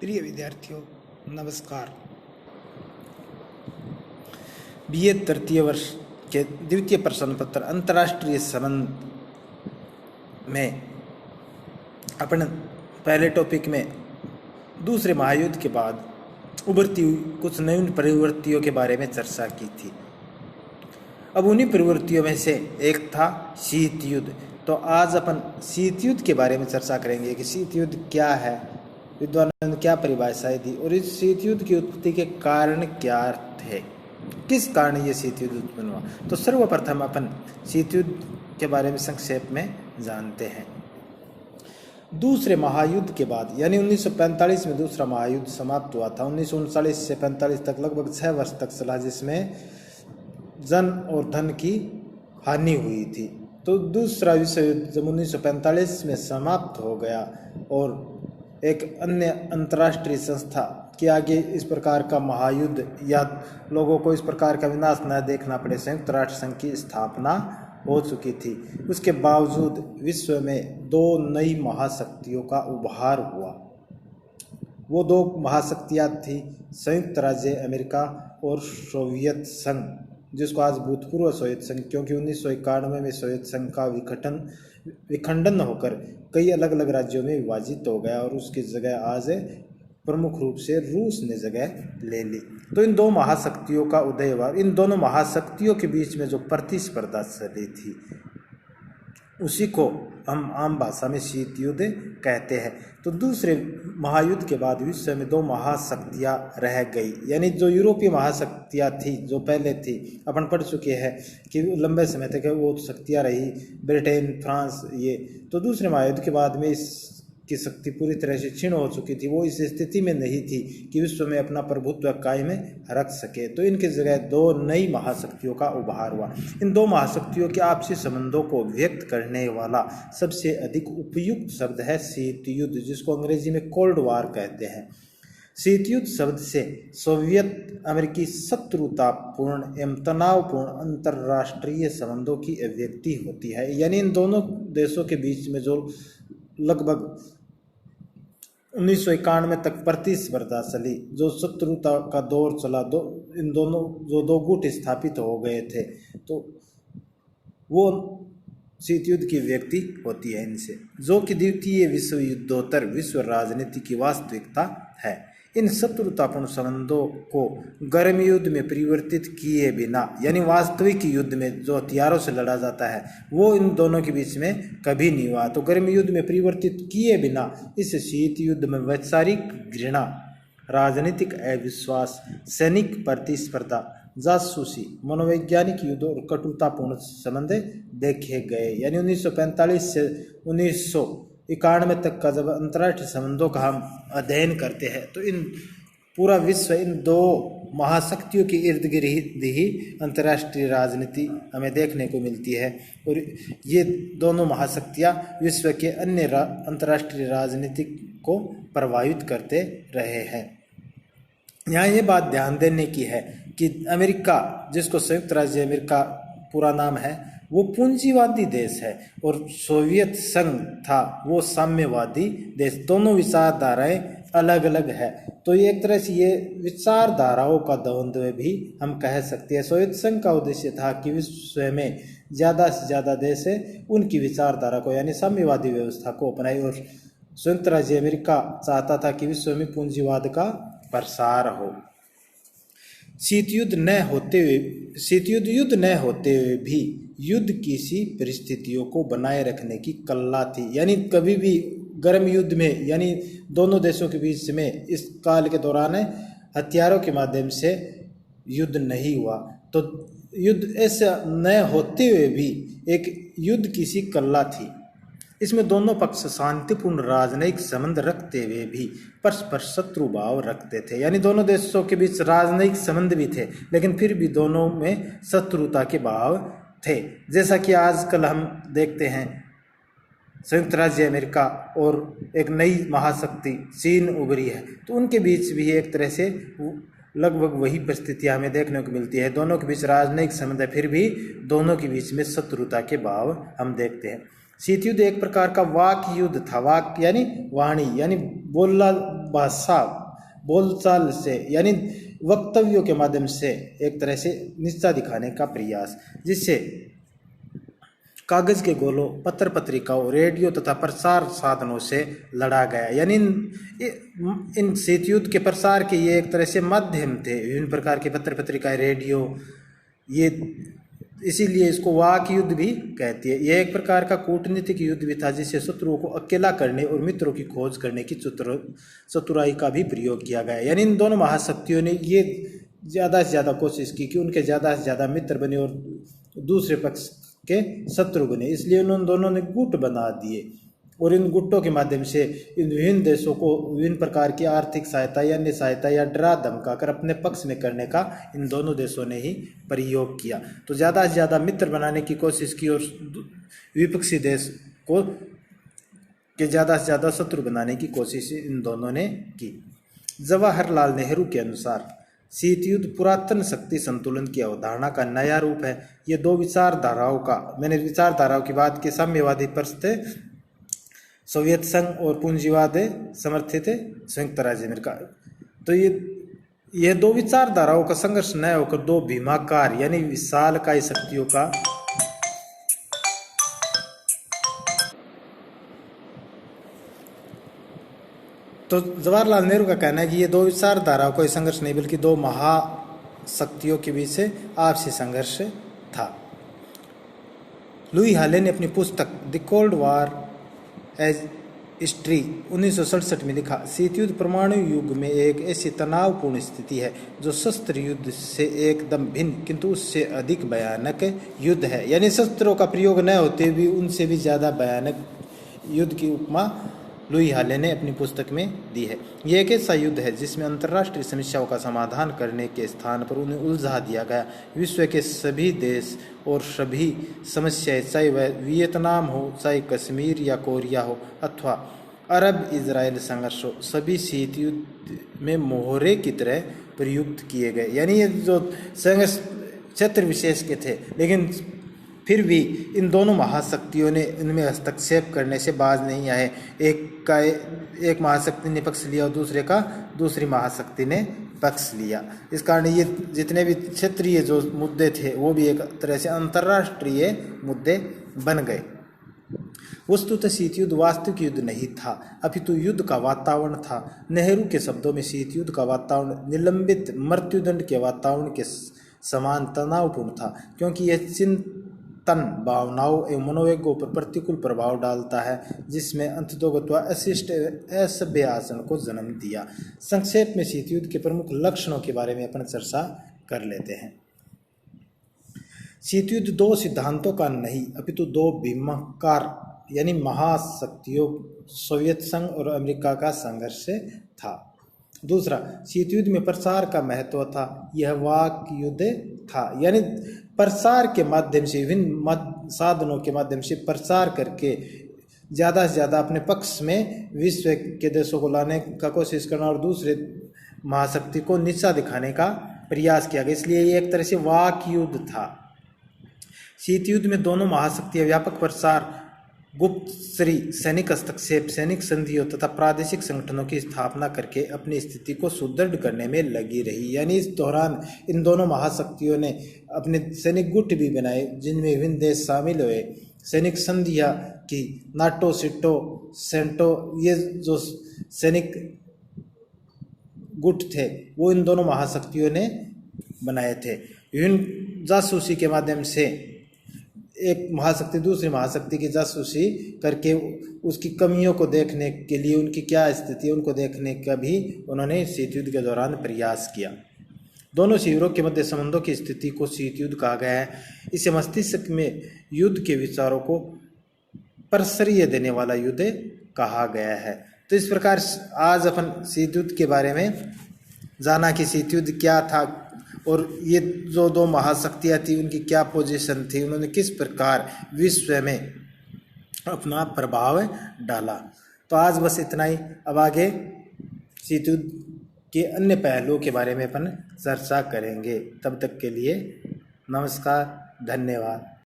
प्रिय विद्यार्थियों नमस्कार। बीए तृतीय वर्ष के द्वितीय प्रश्न पत्र अंतर्राष्ट्रीय संबंध में अपन पहले टॉपिक में दूसरे महायुद्ध के बाद उभरती हुई कुछ नवीन प्रवृत्तियों के बारे में चर्चा की थी। अब उन्हीं प्रवृत्तियों में से एक था शीत युद्ध। तो आज अपन शीत युद्ध के बारे में चर्चा करेंगे कि शीत युद्ध क्या है, विद्वानों ने क्या परिभाषाएं दी और इस शीत युद्ध की उत्पत्ति के कारण क्या थे, किस कारण ये शीत युद्ध उत्पन्न हुआ। तो सर्वप्रथम अपन शीत युद्ध के बारे में संक्षेप में जानते हैं। दूसरे महायुद्ध के बाद यानी 1945 में दूसरा महायुद्ध समाप्त हुआ था। 1939 से 45 तक लगभग 6 वर्ष तक चला, जिसमें जन और धन की हानि हुई थी। तो दूसरा विश्व युद्ध जब 1945 में समाप्त हो गया और एक अन्य अंतर्राष्ट्रीय संस्था के आगे इस प्रकार का महायुद्ध या लोगों को इस प्रकार का विनाश न देखना पड़े, संयुक्त राष्ट्र संघ की स्थापना हो चुकी थी। उसके बावजूद विश्व में दो नई महाशक्तियों का उभार हुआ। वो दो महाशक्तियाँ थी संयुक्त राज्य अमेरिका और सोवियत संघ, जिसको आज भूतपूर्व सोवियत संघ, क्योंकि 1991 में सोवियत संघ का विखंडन होकर कई अलग अलग राज्यों में विभाजित हो गया और उसकी जगह आज प्रमुख रूप से रूस ने जगह ले ली। तो इन दो महाशक्तियों का उदय हुआ। इन दोनों महाशक्तियों के बीच में जो प्रतिस्पर्धा चली थी उसी को हम आम भाषा में शीत युद्ध कहते हैं। तो दूसरे महायुद्ध के बाद विश्व में दो महाशक्तियाँ रह गई, यानी जो यूरोपीय महाशक्तियाँ थी जो पहले थी, अपन पढ़ चुके हैं कि लंबे समय तक वो शक्तियाँ रही, ब्रिटेन, फ्रांस, ये। तो दूसरे महायुद्ध के बाद में इसकी शक्ति पूरी तरह से क्षीण हो चुकी थी। वो इस स्थिति में नहीं थी कि विश्व में अपना प्रभुत्व कायम रख सके। तो इनकी जगह दो नई महाशक्तियों का उभार हुआ। इन दो महाशक्तियों के आपसी संबंधों को व्यक्त करने वाला सबसे अधिक उपयुक्त शब्द है शीत युद्ध, जिसको अंग्रेजी में कोल्ड वार कहते हैं। शीत युद्ध शब्द से सोवियत अमेरिकी शत्रुतापूर्ण एवं तनावपूर्ण अंतर्राष्ट्रीय संबंधों की अभिव्यक्ति होती है। यानी इन दोनों देशों के बीच में जो लगभग 1991 तक प्रतिस्पर्धा चली, जो शत्रुता का दौर चला, इन दोनों जो दो गुट स्थापित हो गए थे, तो वो शीत युद्ध की व्यक्ति होती है इनसे, जो कि द्वितीय विश्व युद्धोत्तर विश्व राजनीति की वास्तविकता है। इन शत्रुतापूर्ण संबंधों को गर्म युद्ध में परिवर्तित किए बिना, यानी वास्तविक युद्ध में जो हथियारों से लड़ा जाता है, वो इन दोनों के बीच में कभी नहीं हुआ। तो गर्म युद्ध में परिवर्तित किए बिना इस शीत युद्ध में वैचारिक घृणा, राजनीतिक अविश्वास, सैनिक प्रतिस्पर्धा, जासूसी, मनोवैज्ञानिक युद्ध और कटुतापूर्ण संबंध देखे गए। यानी 1945 से 1991 तक का जब अंतर्राष्ट्रीय संबंधों का हम अध्ययन करते हैं तो इन पूरा विश्व इन दो महाशक्तियों के इर्द गिर्द ही अंतर्राष्ट्रीय राजनीति हमें देखने को मिलती है और ये दोनों महाशक्तियाँ विश्व के अन्य अंतर्राष्ट्रीय राजनीति को प्रभावित करते रहे हैं। यहाँ ये बात ध्यान देने की है कि अमेरिका, जिसको संयुक्त राज्य अमेरिका पूरा नाम है, वो पूंजीवादी देश है और सोवियत संघ था वो साम्यवादी देश। दोनों विचारधाराएं अलग अलग है। तो ये एक तरह से ये विचारधाराओं का द्वंद्व भी हम कह सकते हैं। सोवियत संघ का उद्देश्य था कि विश्व में ज़्यादा से ज़्यादा देश उनकी विचारधारा को यानी साम्यवादी व्यवस्था को अपनाए और संयुक्त राज्य अमेरिका चाहता था कि विश्व में पूंजीवाद का प्रसार हो। शीत युद्ध न होते हुए भी युद्ध किसी परिस्थितियों को बनाए रखने की कला थी। यानी कभी भी गर्म युद्ध में, यानी दोनों देशों के बीच में इस काल के दौरान हथियारों के माध्यम से युद्ध नहीं हुआ। तो युद्ध ऐसा न होते हुए भी एक युद्ध किसी कला थी। इसमें दोनों पक्ष शांतिपूर्ण राजनयिक संबंध रखते हुए भी परस्पर शत्रु भाव रखते थे। यानी दोनों देशों के बीच राजनयिक संबंध भी थे, लेकिन फिर भी दोनों में शत्रुता के भाव थे। जैसा कि आजकल हम देखते हैं संयुक्त राज्य अमेरिका और एक नई महाशक्ति चीन उभरी है, तो उनके बीच भी एक तरह से लगभग वही परिस्थितियां हमें देखने को मिलती है। दोनों के बीच राजनयिक संबंध है, फिर भी दोनों के बीच में शत्रुता के भाव हम देखते हैं। शीत युद्ध एक प्रकार का वाक युद्ध था। वाक यानी वाणी, यानी बोलना, भाषा, बोलचाल से, यानी वक्तव्यों के माध्यम से एक तरह से निष्ठा दिखाने का प्रयास, जिससे कागज के गोलों, पत्र पत्रिकाओं, रेडियो तथा प्रसार साधनों से लड़ा गया। यानी इन शीत युद्ध के प्रसार के ये एक तरह से माध्यम थे, विभिन्न प्रकार के पत्र पत्रिकाएं, रेडियो, ये इसीलिए इसको वाक युद्ध भी कहती है। यह एक प्रकार का कूटनीतिक युद्ध भी था, जिससे शत्रुओं को अकेला करने और मित्रों की खोज करने की चतुराई का भी प्रयोग किया गया। यानी इन दोनों महाशक्तियों ने ये ज़्यादा से ज़्यादा कोशिश की कि उनके ज़्यादा से ज़्यादा मित्र बने और दूसरे पक्ष के शत्रु बने, इसलिए उन्होंने दोनों ने गुट बना दिए और इन गुटों के माध्यम से इन विभिन्न देशों को विभिन्न प्रकार की आर्थिक सहायता या अन्य सहायता या डरा धमकाकर अपने पक्ष में करने का इन दोनों देशों ने ही प्रयोग किया। तो ज़्यादा से ज़्यादा मित्र बनाने की कोशिश की और विपक्षी देश को के ज़्यादा से ज़्यादा शत्रु बनाने की कोशिश इन दोनों ने की। जवाहरलाल नेहरू के अनुसार शीत युद्ध पुरातन शक्ति संतुलन की अवधारणा का नया रूप है। ये दो विचारधाराओं का, मैंने विचारधाराओं की बात की, साम्यवादी पक्ष थे, सोवियत संघ, और पूंजीवाद समर्थित थे संयुक्त राज्य अमेरिका। तो ये दो विचारधाराओं का संघर्ष न होकर दो भीमाकार यानी विशालकाय शक्तियों का तो जवाहरलाल नेहरू का कहना है कि ये दो विचारधाराओं का संघर्ष नहीं बल्कि दो महाशक्तियों के बीच से आपसी संघर्ष था। लुई हाले ने अपनी पुस्तक the Cold War as history 1967 में लिखा, शीत युद्ध परमाणु युग में एक ऐसी तनावपूर्ण स्थिति है जो शस्त्र युद्ध से एकदम भिन्न किंतु उससे अधिक भयानक युद्ध है। यानी शस्त्रों का प्रयोग न होते भी उनसे भी ज़्यादा भयानक युद्ध की उपमा लुई हाले ने अपनी पुस्तक में दी है। यह एक ऐसा युद्ध है जिसमें अंतर्राष्ट्रीय समस्याओं का समाधान करने के स्थान पर उन्हें उलझा दिया गया। विश्व के सभी देश और सभी समस्याएं, चाहे वह वियतनाम हो, चाहे कश्मीर या कोरिया हो, अथवा अरब इजराइल संघर्ष हो, सभी शीत युद्ध में मोहरे की तरह प्रयुक्त किए गए। यानी ये जो संघर्ष क्षेत्र विशेष के थे, लेकिन फिर भी इन दोनों महाशक्तियों ने इनमें हस्तक्षेप करने से बाज नहीं आए। एक महाशक्ति ने पक्ष लिया और दूसरी महाशक्ति ने पक्ष लिया। इस कारण ये जितने भी क्षेत्रीय जो मुद्दे थे वो भी एक तरह से अंतर्राष्ट्रीय मुद्दे बन गए। वस्तुतः शीत युद्ध वास्तविक युद्ध नहीं था, अपितु युद्ध का वातावरण था। नेहरू के शब्दों में शीत युद्ध का वातावरण निलंबित मृत्युदंड के वातावरण के समान तनावपूर्ण था, क्योंकि यह चिंतन, भावनाओं एवं मनोवेगों पर प्रतिकूल प्रभाव डालता है, जिसमें अंततोगत्वा अशिष्ट असभ्य आचरण को जन्म दिया। संक्षेप में शीत युद्ध के प्रमुख लक्षणों के बारे में अपन चर्चा कर लेते हैं। शीत युद्ध दो सिद्धांतों का नहीं अपितु दो भीमाकार यानी महाशक्तियों सोवियत संघ और अमेरिका का संघर्ष था। दूसरा, शीत युद्ध में प्रसार का महत्व था। यह वाक युद्ध था, यानी प्रसार के माध्यम से विभिन्न साधनों के माध्यम से प्रसार करके ज़्यादा से ज़्यादा अपने पक्ष में विश्व के देशों को लाने का कोशिश करना और दूसरे महाशक्ति को नीचा दिखाने का प्रयास किया गया। इसलिए ये एक तरह से वाक युद्ध था। शीत युद्ध में दोनों महाशक्तियां व्यापक प्रसार, गुप्तचरी, सैनिक हस्तक्षेप, सैनिक संधियों तथा प्रादेशिक संगठनों की स्थापना करके अपनी स्थिति को सुदृढ़ करने में लगी रही। यानी इस दौरान इन दोनों महाशक्तियों ने अपने सैनिक गुट भी बनाए जिनमें विभिन्न देश शामिल हुए। सैनिक संधियां की, नाटो, सिटो, सेंटो, ये जो सैनिक गुट थे वो इन दोनों महाशक्तियों ने बनाए थे। विभिन्न जासूसी के माध्यम से एक महाशक्ति दूसरी महाशक्ति की जासूसी करके उसकी कमियों को देखने के लिए, उनकी क्या स्थिति है उनको देखने का भी उन्होंने शीत युद्ध के दौरान प्रयास किया। दोनों शिविरों के मध्य संबंधों की स्थिति को शीत युद्ध कहा गया है। इसे मस्तिष्क में युद्ध के विचारों को प्रश्रय देने वाला युद्ध कहा गया है। तो इस प्रकार आज अपन शीत युद्ध के बारे में जाना कि शीत युद्ध क्या था और ये जो दो महाशक्तियाँ थी उनकी क्या पोजीशन थी, उन्होंने किस प्रकार विश्व में अपना प्रभाव डाला। तो आज बस इतना ही। अब आगे शीत युद्ध के अन्य पहलुओं के बारे में अपन चर्चा करेंगे। तब तक के लिए नमस्कार, धन्यवाद।